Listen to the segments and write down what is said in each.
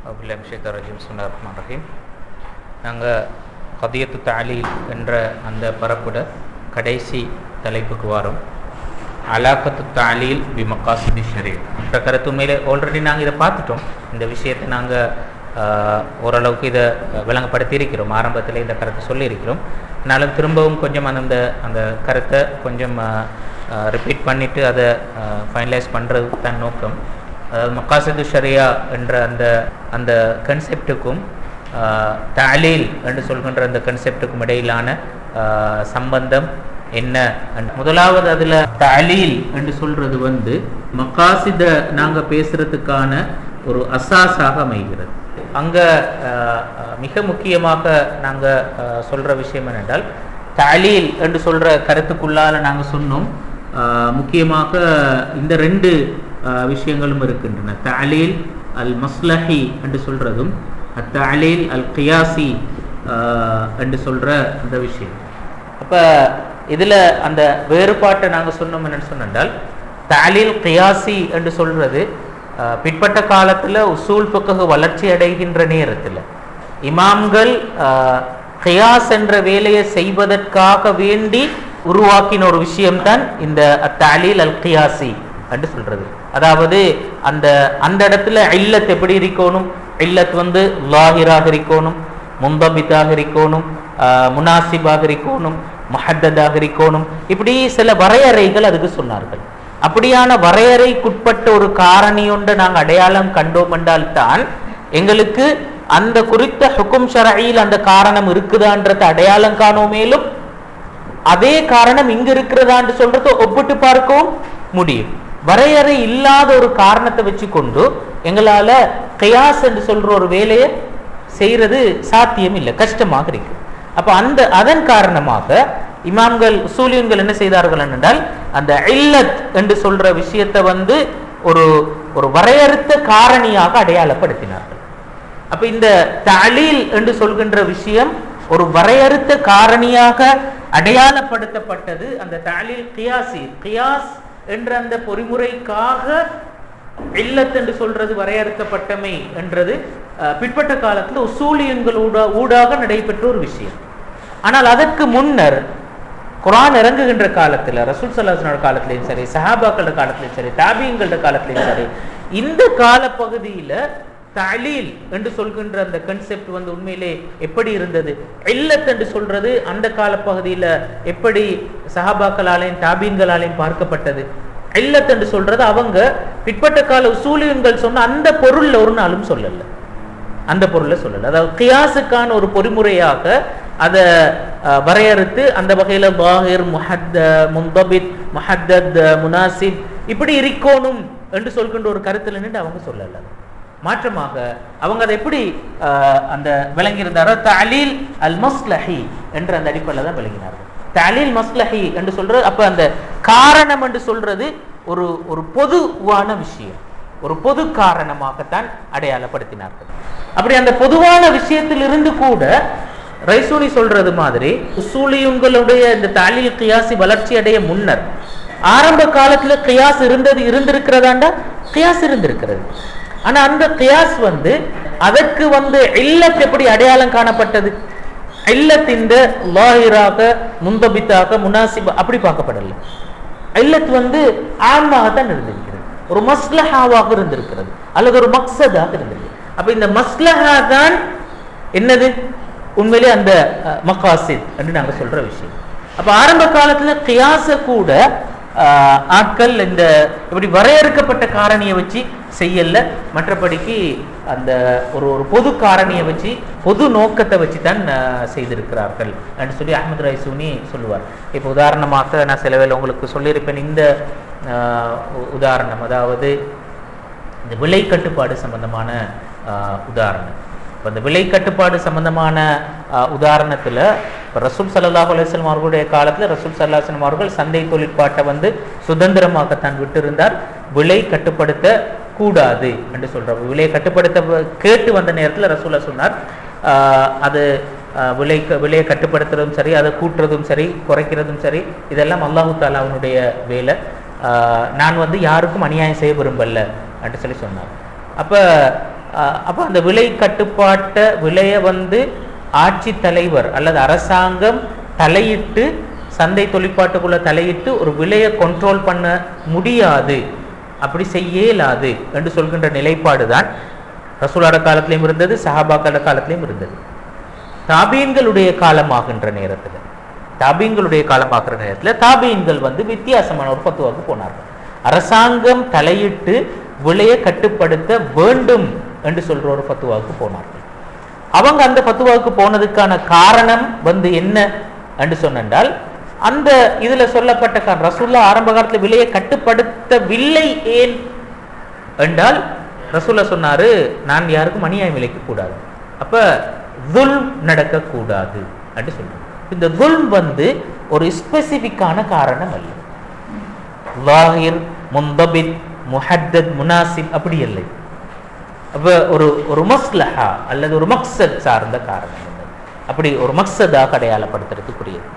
Bismillahirrahmanirrahim. நாங்கள் கதியத்து தாலீல் என்ற அந்த பரப்புட கடைசி தலைப்புக்கு வரோம். அலாக்கத்து தாலீல் பி மக்காசிதி ஷரீஅ் என்ற கருத்து மேலே ஆல்ரெடி நாங்கள் இதை பார்த்துட்டோம். இந்த விஷயத்தை நாங்கள் ஓரளவுக்கு இதை விளங்கப்படுத்தியிருக்கிறோம். ஆரம்பத்தில் இந்த கருத்தை சொல்லியிருக்கிறோம். ஆனாலும் திரும்பவும் கொஞ்சம் அந்த கருத்தை கொஞ்சம் ரிப்பீட் பண்ணிவிட்டு அதை ஃபைனலைஸ் பண்ணுறது தான் நோக்கம். அதாவது மக்காசிது ஷரியா என்ற அந்த கன்செப்டுக்கும் தாலீல் என்று சொல்கின்ற அந்த கன்செப்டுக்கும் இடையிலான சம்பந்தம் என்ன? முதலாவது அதில் தாலீல் என்று சொல்கிறது மக்காசிதை நாங்கள் பேசுகிறதுக்கான ஒரு அசாஸாக அமைகிறது. அங்கே மிக முக்கியமாக நாங்கள் சொல்கிற விஷயம் என்னென்றால், தாலீல் என்று சொல்கிற கருத்துக்குள்ளால் நாங்கள் சொன்னோம் முக்கியமாக இந்த ரெண்டு விஷயங்களும் இருக்கின்றன. தாலீல் அல் மஸ்லஹி என்று சொல்கிறதும் தாலீல் அல் கியாசி என்று சொல்கிற அந்த விஷயம். அப்போ இதில் அந்த வேறுபாட்டை நாங்கள் சொன்னோம் என்னென்னு சொன்னால், தாலீல் கியாசி என்று சொல்கிறது பிற்பட்ட காலத்தில் உசூல் ஃபிக்ஹ் வளர்ச்சி அடைகின்ற நேரத்தில் இமாம்கள் கியாஸ் என்ற வேலையை செய்வதற்காக வேண்டி உருவாக்கின ஒரு விஷயம்தான் இந்த தாலீல் அல் கியாசி என்று சொல்றது. அதாவது அந்த இடத்துல இல்லத் எப்படி இருக்கணும்? இல்லத் லாஹிராக இருக்கணும், முந்தபித்தாக இருக்கணும், முனாசிபாக இருக்கணும், முஹத்ததாக இருக்கணும். இப்படி சில வரையறைகள் அதுக்கு சொன்னார்கள். அப்படியான வரையறைக்குட்பட்ட ஒரு காரணி ஒன்று நாங்கள் அடையாளம் கண்டோம் என்றால்தான் எங்களுக்கு அந்த குறித்த ஹுக்கும் ஷரஈல் அந்த காரணம் இருக்குதான்றத அடையாளம் காணோம். மேலும் அதே காரணம் இங்கு இருக்கிறதான்னு சொல்றதை ஒப்பிட்டு பார்க்கவும் முடியும். வரையறை இல்லாத ஒரு காரணத்தை வச்சு கொண்டு எங்களால கியாஸ் என்று சொல்ற ஒரு வேலையை செய்யறது சாத்தியம் இல்லை, கஷ்டமாக இருக்கு. அப்ப அதன் காரணமாக இமாம்கள் உசூலியன்கள் என்ன செய்தார்கள் என்றால், அந்த இல்லத் என்று சொல்ற விஷயத்தை ஒரு வரையறுத்த காரணியாக அடையாளப்படுத்தினார்கள். அப்ப இந்த தாலீல் என்று சொல்கின்ற விஷயம் ஒரு வரையறுத்த காரணியாக அடையாளப்படுத்தப்பட்டது. அந்த தாலீல் கியாசி, கியாஸ் என்ற அந்த பொறிமுறைக்காக இல்லத் என்று சொல்றது வரையறுக்கப்பட்டமை என்றது பிற்பட்ட காலத்தில் உசூலியன்களோட ஊடாக நடைபெற்ற ஒரு விஷயம். ஆனால் அதற்கு முன்னர் குர்ஆன் இறங்குகின்ற காலத்தில், ரசூல் ஸல்லல்லாஹு அலைஹி வஸல்லம் காலத்திலையும் சரி, சஹாபாக்களோட காலத்திலையும் சரி, தாபீன்களோட காலத்திலையும் சரி, இந்த காலப்பகுதியில தாலீல் என்று சொல்கின்ற அந்த கன்செப்ட் உண்மையிலே எப்படி இருந்தது? இல்லத் என்று சொல்றது அந்த காலப்பகுதியில் எப்படி சஹாபாக்களாலையும் தாபீன்களாலையும் பார்க்கப்பட்டது? இல்லத் என்று சொல்றது அவங்க பிற்பட்ட கால உசூலியன்கள் சொன்ன அந்த பொருள்ல ஒரு நாளும் சொல்லல, அந்த பொருளை சொல்லல. அதாவது கியாஸுக்கான ஒரு பொறிமுறையாக அதை வரையறுத்து அந்த வகையில பாஹிர், முந்தபித், முஹத்தத், முனாசிப் இப்படி இருக்கணும் என்று சொல்கின்ற ஒரு கருத்துல நின்று அவங்க சொல்லல. மாற்றமாக அவங்க அதை எப்படி அந்த விளங்கியிருந்தாரோ, தாலீல் அல் மஸ்லஹி என்ற அந்த அடிப்படையில் தான் விளங்கினார்கள். தாலீல் மஸ்லஹி என்று சொல்றது அப்ப அந்த காரணம் என்று சொல்றது ஒரு பொதுவான விஷயம், ஒரு பொது காரணமாகத்தான் அடையாளப்படுத்தினார்கள். அப்படி அந்த பொதுவான விஷயத்திலிருந்து கூட ரைசூனி சொல்றது மாதிரி உசூலியுங்களுடைய இந்த தாலீல் கியாசி வளர்ச்சி அடைய முன்னர் ஆரம்ப காலத்துல கியாஸ் இருந்திருக்கிறதாண்டா கியாஸ் இருந்திருக்கிறது. ஆனா அந்த கியாஸ் அதற்கு இல்லத் எப்படி அடையாளம் காணப்பட்டது? இல்லத் இந்த லாஹிராக, முந்தபித்தாக, முனாசிபா அப்படி பார்க்கப்படல. இல்லத் ஆமாகத்தான் இருந்திருக்கிறது, ஒரு மஸ்லஹாவாக இருந்திருக்கிறது, அல்லது ஒரு மக்சதாக இருந்திருக்கு. அப்ப இந்த மஸ்லஹா தான் என்னது? உண்மையிலே அந்த மக்காசித் என்று நாங்க சொல்ற விஷயம். அப்ப ஆரம்ப காலத்துல கியாஸ கூட ஆட்கள் இந்த இப்படி வரையறுக்கப்பட்ட காரணியை வச்சு செய்யல, மற்றபடிக்கு அந்த ஒரு பொது காரணியை வச்சு, பொது நோக்கத்தை வச்சு தான் செய்திருக்கிறார்கள் என்று சொல்லி அஹ்மத் ரைசூனி சொல்லுவார். இப்போ உதாரணமாக நான் சில வேளை உங்களுக்கு சொல்லியிருப்பேன். இந்த உதாரணம், அதாவது இந்த விலை கட்டுப்பாடு சம்பந்தமான உதாரணம். இப்போ இந்த விலை கட்டுப்பாடு சம்பந்தமான உதாரணத்தில் இப்போ ரசூல் ஸல்லல்லாஹு அலைஹி வஸல்லம் அவர்களுடைய காலத்தில் ரசூல் ஸல்லல்லாஹு அலைஹி வஸல்லம் அவர்கள் சந்தை தொழிற்பாட்டை சுதந்திரமாகத்தான் விட்டிருந்தார். விலை கட்டுப்படுத்த கூடாது என்று சொல்றார். விலையை கட்டுப்படுத்த கேட்டு வந்த நேரத்தில் ரசூலா சொன்னார், அது விலையை கட்டுப்படுத்துறதும் சரி, அதை கூட்டுறதும் சரி, குறைக்கிறதும் சரி, இதெல்லாம் அல்லாஹு தஆலா அவனுடைய வேலை. நான் யாருக்கும் அநியாயம் செய்ய விரும்பல என்று சொல்லி சொன்னார். அப்போ அப்போ அந்த விலை கட்டுப்பாட்ட விலையை ஆட்சி தலைவர் அல்லது அரசாங்கம் தலையிட்டு சந்தை தொழிற்பாட்டுக்குள்ள தலையிட்டு ஒரு விலையை கண்ட்ரோல் பண்ண முடியாது, அப்படி செய்ய இயலாது என்று சொல்கின்ற நிலைப்பாடு தான் ரசூலோட காலத்திலையும் இருந்தது, சஹாபாக்களோட காலத்திலையும் இருந்தது. தாபீன்களுடைய காலமாகின்ற நேரத்தில் தாபீன்கள் வித்தியாசமான ஒரு ஃபத்வாவுக்கு போனார்கள். அரசாங்கம் தலையிட்டு விலையை கட்டுப்படுத்த வேண்டும் என்று சொல்ற ஒரு ஃபத்வாவுக்கு போனார்கள். அவங்க அந்த ஃபத்வாவுக்கு போனதுக்கான காரணம் என்ன என்று சொன்னால், அந்த இதுல சொல்லப்பட்ட ரசூல்லா ஆரம்ப காலத்துல விலையை கட்டுப்படுத்தவில்லை. ஏன் என்றால் ரசூல்லா சொன்னாரு, நான் யாருக்கும் அநியாயம் விலைக்க கூடாது, அப்ப துல்ம் நடக்க கூடாது என்று சொல்றாங்க. இந்த துல்ம் ஒரு ஸ்பெசிபிக்கான காரணம் அல்ல. லாஹிர், முந்தபித், முஹத்தத், முனாசிப் அப்படி இல்லை. அப்ப ஒரு மஸ்லஹா அல்லது ஒரு மக்சத் சார்ந்த காரணம், அப்படி ஒரு மக்சதாக அடையாளப்படுத்துறதுக்குரியது.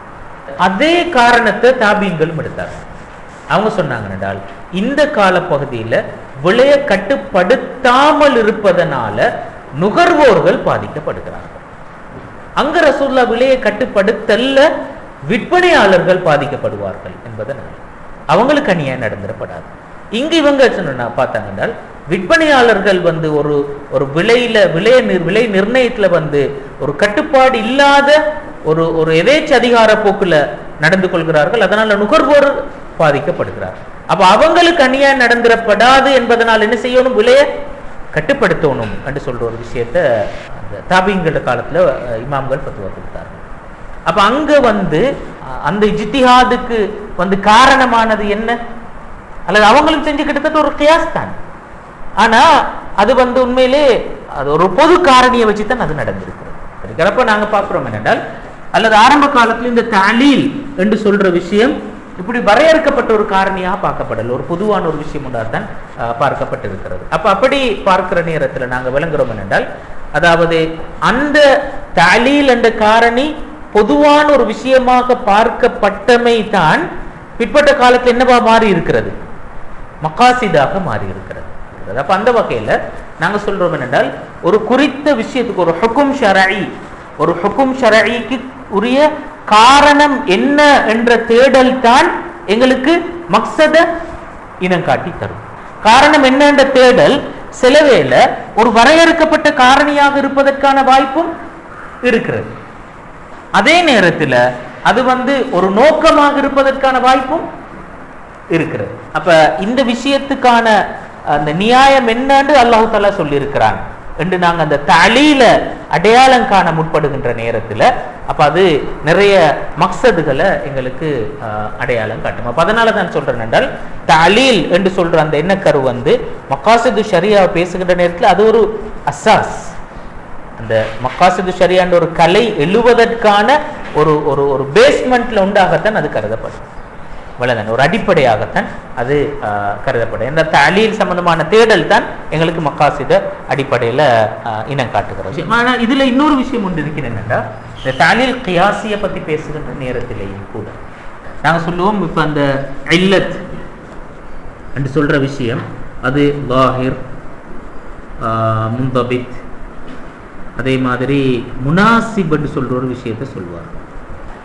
அதே காரணத்தை தாபீன்களும் எடுத்தார்கள். அவங்க சொன்னாங்க என்றால், இந்த காலப்பகுதியில் விலையை கட்டுப்படுத்தாமல் இருப்பதனால நுகர்வோர்கள் பாதிக்கப்படுகிறார்கள். அங்க ரசூலுல்லாஹ் விலையை கட்டுப்படுத்தல்ல, விற்பனையாளர்கள் பாதிக்கப்படுவார்கள் என்பதனால் அவங்களுக்கு அநியாயம் நடந்துடப்படாது. இங்க இவங்க பார்த்தாங்க என்றால், விற்பனையாளர்கள் ஒரு விலை நிர்ணயத்துல ஒரு கட்டுப்பாடு இல்லாத ஒரு எதேச்ச அதிகார போக்குல நடந்து கொள்கிறார்கள். அதனால நுகர்வோர் பாதிக்கப்படுகிறார். அப்ப அவங்களுக்கு அநியாயம் நடந்துடப்படாது என்பதனால் என்ன செய்யணும், விலையை கட்டுப்படுத்தணும் என்று சொல்ற ஒரு விஷயத்த தாபீன்கள காலத்துல இமாம்கள் ஃபத்வா கொடுத்தார்கள். அப்ப அங்க அந்த இஜ்திஹாதுக்கு காரணமானது என்ன, அல்லது அவங்களும் செஞ்சு கிட்டத்தட்ட ஒரு கியாஸ் தான். ஆனா அது உண்மையிலே அது ஒரு பொது காரணியை வச்சுதான் அது நடந்திருக்கிறது. அப்ப நாங்க பார்க்கிறோம் என்னென்றால், அல்லது ஆரம்ப காலத்துல இந்த தலீல் என்று சொல்ற விஷயம் இப்படி வரையறுக்கப்பட்ட ஒரு காரணியாக பார்க்கப்படல, ஒரு பொதுவான ஒரு விஷயம் தான் பார்க்கப்பட்டிருக்கிறது. அப்ப அப்படி பார்க்கிற நேரத்துல நாங்க விளங்குறோம் என்னென்றால், அதாவது அந்த தலீல் என்ற காரணி பொதுவான ஒரு விஷயமாக பார்க்கப்பட்டமை தான் பிற்பட்ட காலத்தில் என்னவா மாறி இருக்கிறது, மகாசிதாக மாறி இருக்கிறது. அப்ப அந்த வகையில நாங்க சொல்றோம் என்னென்றால், ஒரு குறித்த விஷயத்துக்கு ஒரு ஹுக்கும் ஷரஈக்கு உரிய காரணம் என்ன என்ற தேடல் தான் எங்களுக்கு மக்சத இனம் காட்டி தரும். காரணம் என்ன என்ற தேடல் சிலவேளை ஒரு வரையறுக்கப்பட்ட காரணியாக இருப்பதற்கான வாய்ப்பும் இருக்கிறது. அதே நேரத்தில் அது ஒரு நோக்கமாக இருப்பதற்கான வாய்ப்பும் இருக்கிறது. அப்ப இந்த விஷயத்துக்கான அந்த நியாயம் என்னன்னு அல்லாஹ் தஆலா சொல்லி இருக்கிறான் என்று நாங்கள் அந்த தலீல அடையாளம் காண முற்படுகின்ற நேரத்தில் அப்ப அது நிறைய மக்சதுகளை எங்களுக்கு அடையாளம் காட்டும். அப்ப அதனால தான் சொல்றேன் என்றால், தலீல் என்று சொல்ற அந்த எண்ணக்கரு மக்காசிது ஷரியா பேசுகின்ற நேரத்தில் அது ஒரு அசாஸ். அந்த மக்காசிது ஷரியான்ற ஒரு கலை எழுவதற்கான ஒரு பேஸ்மெண்ட்ல உண்டாகத்தான் அது கருதப்படும், ஒரு அடிப்படையாகத்தான் அது கருதப்படும். இந்த தலீல் சம்பந்தமான தேடல் தான் எங்களுக்கு மக்காசித அடிப்படையில இனம் காட்டுகிறது. ஆனால் இதுல இன்னொரு விஷயம் ஒன்று இருக்கிறது என்னன்னா, இந்த தலீல் கியாசியை பத்தி பேசுகின்ற நேரத்திலேயும் கூட நாங்க சொல்லுவோம், இப்ப அந்த இல்லத் என்று சொல்ற விஷயம் அது லாஹிர், முந்தபித், அதே மாதிரி முனாசிப் என்று சொல்ற ஒரு விஷயத்தை சொல்லுவாங்க.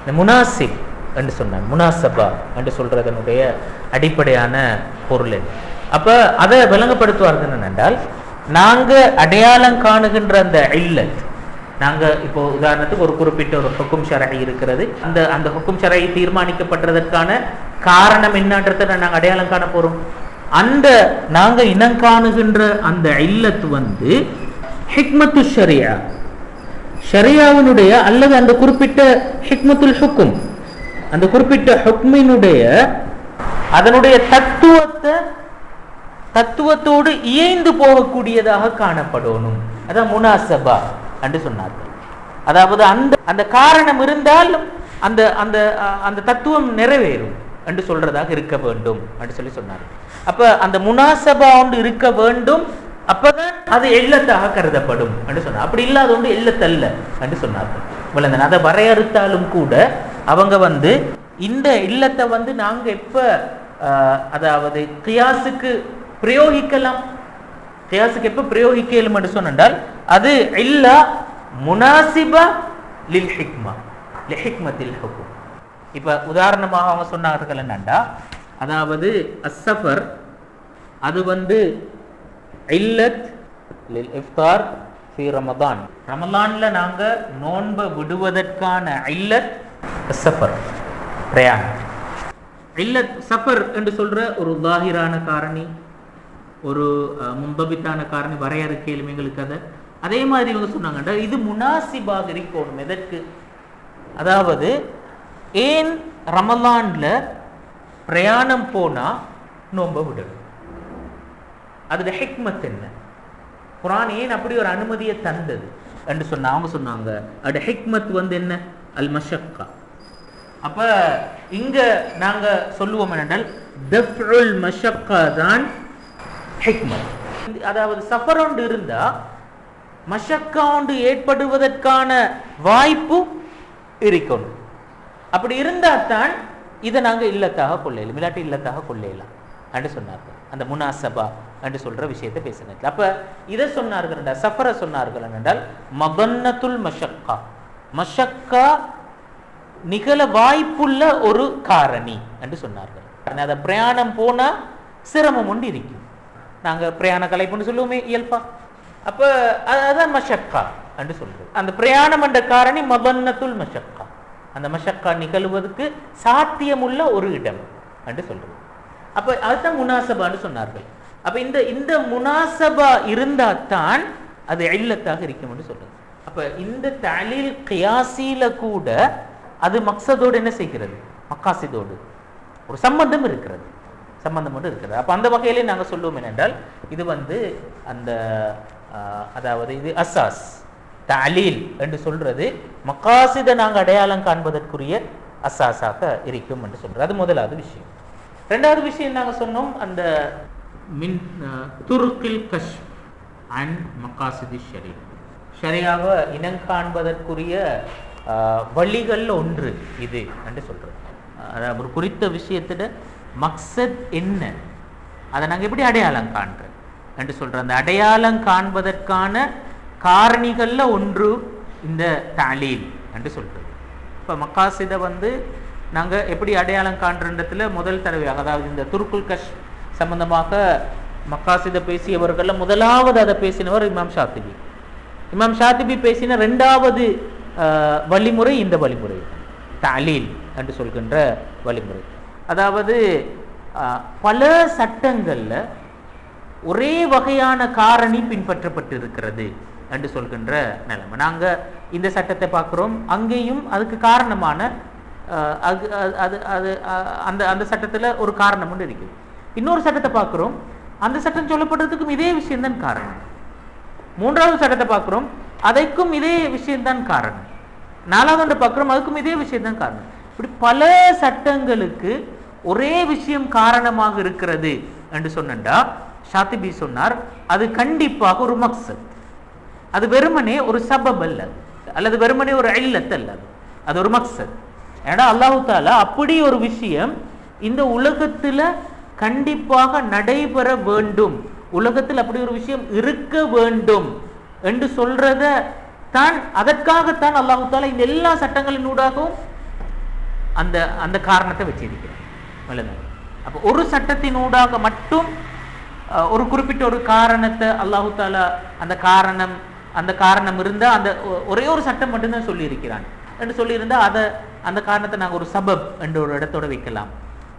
இந்த முனாசிப் என்று சொன்னாங்க, முனாசபா என்று சொல்றதனுடைய அடிப்படையான பொருள். அப்ப அதை விளங்கப்படுத்துவார்கள் என்னென்றால், நாங்க அடையாளம் காணுகின்ற அந்த இல்லத், நாங்க இப்போ உதாரணத்துக்கு ஒரு குறிப்பிட்ட ஒரு ஹுக்கும் ஷரஈ இருக்கிறது, அந்த ஹுக்கும் ஷரஈ தீர்மானிக்கப்பட்டதற்கான காரணம் என்னன்றதை நாங்க அடையாளம் காண போறோம். அந்த நாங்க இனம் காணுகின்ற அந்த இல்லத் ஹிக்மத்து ஷரியா, ஷரியாவினுடைய அல்லது அந்த குறிப்பிட்ட ஹிக்மத்துல் ஹுக்கும், அந்த குறிப்பிட்ட ஹுக்மினுடைய அதனுடைய தத்துவத்தோடு இயைந்து போகக்கூடியதாக காணப்படணும். அதான் முனாசபா என்று சொன்னார்கள். அதாவது அந்த காரணம் இருந்தாலும் அந்த அந்த அந்த தத்துவம் நிறைவேறும் என்று சொல்றதாக இருக்க வேண்டும் என்று சொல்லி சொன்னார்கள். அப்ப அந்த முனாசபா ஒன்று இருக்க வேண்டும், அப்பதான் அது எல்லத்தாக கருதப்படும் என்று சொன்னார். அப்படி இல்லாத ஒன்று எல்லத்தல்ல என்று சொன்னார்கள். அதை வரையறுத்தாலும் கூட அவங்க இந்த இல்லத்தை நாங்க எப்ப அதாவது கியாசுக்கு பிரயோகிக்கலாம் கியாஸுக்கு எப்ப பிரயோகிக்கலும் என்று சொன்னால் அது இல்ல முனாசிபா லில் ஹிக்மா லிஹிக்மத்தில் ஹுக்கும். இப்ப உதாரணமாக அவங்க சொன்னார்கள் என்னண்டா, அதாவது அஸ்ஸஃபர் அது இல்லத் லில் இஃப்தார் ஃபி ரமதான், ரமலான்ல நாங்க நோன்ப விடுவதற்கான இல்லத் அஸ்ஸஃபர் பிரயாணம். இல்லத் சஃபர் என்று சொல்ற ஒரு லாஹிரான காரணி, ஒரு முந்தபித்தான காரணி வரையறுக்கையிலும் எங்களுக்கு அதை அதே மாதிரி இவங்க சொன்னாங்க இது முனாசிபாக இருக்கணும். எதற்கு? அதாவது ஏன் ரமலான்ல பிரயாணம் போனா நோன்ப விடணும், அதோட ஹிக்மத் என்ன, குர்ஆன் ஏன் அப்படி ஒரு அனுமதியை தந்தது என்று சொன்ன அவங்க சொன்னாங்க அதோட ஹிக்மத் என்ன, அல் மஷக்கா. அப்ப இங்க நாங்க சொல்லுவோம் என்னென்றால் தஃப்உல் மஷக்கா தான் ஹிக்மத். அதாவது சஃபர் ஒன்று இருந்தா மஷக்கா ஒன்று ஏற்படுவதற்கான வாய்ப்பு இருக்கணும். அப்படி இருந்தா தான் இதை நாங்க இல்லத்தாக கொள்ளையிலும், இல்லாட்டி இல்லத்தாக கொள்ளையலாம் என்று சொன்னார்கள். அந்த முனாசபா என்று சொல்ற விஷயத்தை பேசினார்கள். அப்ப இதை சொன்னார்கள் என்றால் சஃபரை சொன்னார்கள் என்றால் மபன்னத்துல் மஷக்கா, மஷக்கா நிகழ வாய்ப்புள்ள ஒரு காரணி என்று சொன்னார்கள். அதை பிரயாணம் போனா சிரமம் ஒன்று இருக்கும். நாங்க பிரயாண கலைப்புன்னு சொல்லுவோமே இயல்பா, அப்ப அதான் மஷக்கா என்று சொல்றது. அந்த பிரயாணம் என்ற காரணி மபன்னத்துல் மஷக்கா, அந்த மஷக்கா நிகழ்வதற்கு சாத்தியமுள்ள ஒரு இடம் என்று சொல்றது. அப்ப அதுதான் முனாசபான்னு சொன்னார்கள். அப்ப இந்த முனாசபா இருந்தா தான் அது இல்லத்தாக இருக்கும் என்று சொல்றது. அப்ப இந்த தலீல் கியாசில கூட அது மக்சதோடு என்ன செய்கிறது, மக்காசிதோடு ஒரு சம்பந்தம் இருக்கிறது, சம்பந்தம் மட்டும் இருக்கிறது. அப்ப அந்த வகையிலே நாங்க சொல்லுவோம் என்னென்றால் இது அந்த அதாவது இது அசாஸ் தலீல் என்று சொல்றது மக்காசித நாங்க அடையாளம் காண்பதற்குரிய அசாஸாக இருக்கும் என்று சொல்றது. அது முதலாவது விஷயம். ரெண்டாவது விஷயம் நாங்க சொன்னோம் அந்த மின் துருக்கில் கஷ் அண்ட் மக்காசிதி ஷரீ, ஷரியாக இனம் காண்பதற்குரிய வழிகள் ஒன்று இது என்று சொல்றது. அதாவது ஒரு குறித்த விஷயத்திட மக்சத் என்ன, அதை நாங்கள் எப்படி அடையாளம் காண்றோம் என்று சொல்றோம். அந்த அடையாளம் காண்பதற்கான காரணிகள்ல ஒன்று இந்த தலீல் என்று சொல்றது. இப்போ மக்காசிதை நாங்க எப்படி அடையாளம் காண்றதுல முதல் தடவையாக, அதாவது இந்த துருக்குல் கஷ் சம்பந்தமாக மக்காசிதை பேசியவர்கள் முதலாவது அதை பேசினவர் இமாம் ஷாத்திபி. இமாம் ஷாத்திபி பேசின இரண்டாவது வழிமுறை இந்த வழிமுறை தலீல் என்று சொல்கின்ற வழிமுறை. அதாவது பல சட்டங்கள்ல ஒரே வகையான காரணி பின்பற்றப்பட்டு இருக்கிறது என்று சொல்கின்ற நிலைமை. நாங்க இந்த சட்டத்தை பார்க்கிறோம், அங்கேயும் அதுக்கு காரணமான அந்த சட்டத்துல ஒரு காரணம் ஒன்று இருக்குது. இன்னொரு சட்டத்தை பார்க்கிறோம், அந்த சட்டம் சொல்லப்படுறதுக்கும் இதே விஷயம்தான் காரணம். மூன்றாவது சட்டத்தை பார்க்கிறோம், அதைக்கும் இதே விஷயம்தான் காரணம். நாலாவது பார்க்கிறோம், அதுக்கும் இதே விஷயம்தான் காரணம். இப்படி பல சட்டங்களுக்கு ஒரே விஷயம் காரணமாக இருக்கிறது என்று சொன்னா ஷாத்திபி சொன்னார் அது கண்டிப்பாக ஒரு மக்சத், அது வெறுமனே ஒரு சபப் அல்ல, அல்லது வெறுமனே ஒரு இல்லத் அல்ல, அது ஒரு மக்சத். ஏன்னா அல்லாஹு தஆலா அப்படி ஒரு விஷயம் இந்த உலகத்துல கண்டிப்பாக நடைபெற வேண்டும், உலகத்தில் அப்படி ஒரு விஷயம் இருக்க வேண்டும் என்று சொல்றத தான், அதற்காகத்தான் அல்லாஹு தஆலா இந்த எல்லா சட்டங்களின் ஊடாகவும் அந்த காரணத்தை வச்சிருக்கிறார். அப்ப ஒரு சட்டத்தின் ஊடாக மட்டும் ஒரு குறிப்பிட்ட ஒரு காரணத்தை அல்லாஹு தஆலா அந்த காரணம் இருந்தா அந்த ஒரே ஒரு சட்டம் மட்டும்தான் சொல்லி இருக்கிறான் என்று சொல்லி இருந்தா அந்த காரணத்தை நாங்கள் ஒரு சபப் என்ற ஒரு இடத்தோட வைக்கலாம்,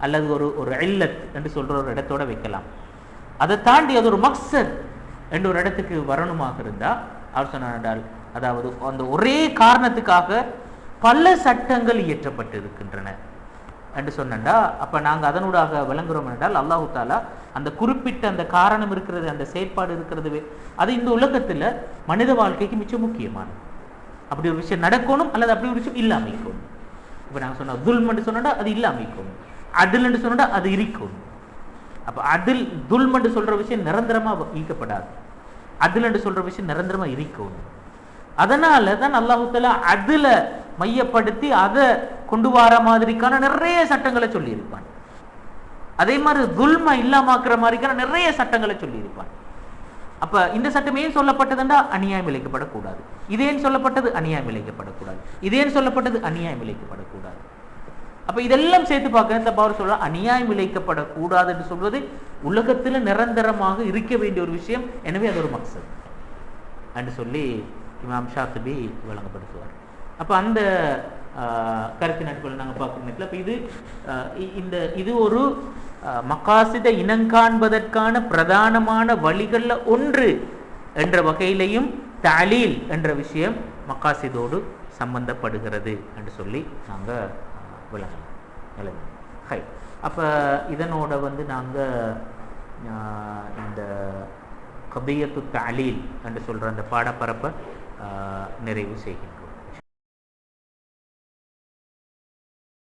அல்லது ஒரு இல்லத் என்று சொல்ற ஒரு இடத்தோட வைக்கலாம். அதை தாண்டி அது ஒரு மக்சத் என்ற ஒரு இடத்துக்கு வரணுமாக இருந்தா அவர் சொன்னார், அதாவது அந்த ஒரே காரணத்துக்காக பல சட்டங்கள் இயற்றப்பட்டு இருக்கின்றன என்று சொன்னா, அப்ப நாங்க அதனூடாக விளங்குறோம் என்றால் அல்லாஹு தஆலா அந்த குறிப்பிட்ட அந்த காரணம் இருக்கிறது, அந்த செயற்பாடு இருக்கிறது, அது இந்த உலகத்துல மனித வாழ்க்கைக்கு மிச்சம் முக்கியமானது. அப்படி ஒரு விஷயம் நடக்கணும், அல்லது அப்படி ஒரு விஷயம் இல்லாமக்கணும். இப்ப நாங்க சொன்ன துல்ம் என்று சொன்னா அது இல்லாமக்கணும், அதில் என்று சொன்னா அது இருக்கணும். அப்ப அதில் துல்ம் என்று சொல்ற விஷயம் நிரந்தரமா ஈர்க்கப்படாது, அதில் என்று சொல்ற விஷயம் நிரந்தரமா இருக்கணும். அதனால தான் அல்லாஹு தஆலா அதுல மையப்படுத்தி அதை கொண்டு வர மாதிரிக்கான நிறைய சட்டங்களை சொல்லி இருப்பான். அதே மாதிரி துல்மை இல்லாமக்கிற மாதிரிக்கான நிறைய சட்டங்களை சொல்லி இருப்பான். அப்ப இந்த சட்டம் ஏன் சொல்லப்பட்டதுண்டா அநியாயம் இழைக்கப்படக்கூடாது, இதேன் சொல்லப்பட்டது அநியாயம் இழைக்கப்படக்கூடாது, இதேன் சொல்லப்பட்டது அநியாயம் இழைக்கப்படக்கூடாது. அப்ப இதெல்லாம் சேர்த்து பார்க்க இந்த பவர் சொல்ல அநியாயம் இழைக்கப்படக்கூடாது என்று சொல்வது உலகத்துல நிரந்தரமாக இருக்க வேண்டிய ஒரு விஷயம். எனவே அது ஒரு மக்சத் என்று சொல்லி இமாம் ஷாத்திபி வழங்கப்படுத்துவார். அப்ப அந்த கருத்தின் அடிப்படையில் நாங்கள் பார்க்கணும். அப்ப இது ஒரு மகாசித இனங்காண்பதற்கான பிரதானமான வழிகள்ல ஒன்று என்ற வகையிலையும் தலீல் என்ற விஷயம் மகாசிதோடு சம்பந்தப்படுகிறது என்று சொல்லி நாங்கள் விளங்கலாம். அப்ப இதனோட நாங்கள் இந்த கபியத்து தலீல் என்று சொல்ற அந்த பாடப்பரப்பை நிறைவு செய்கிறோம்.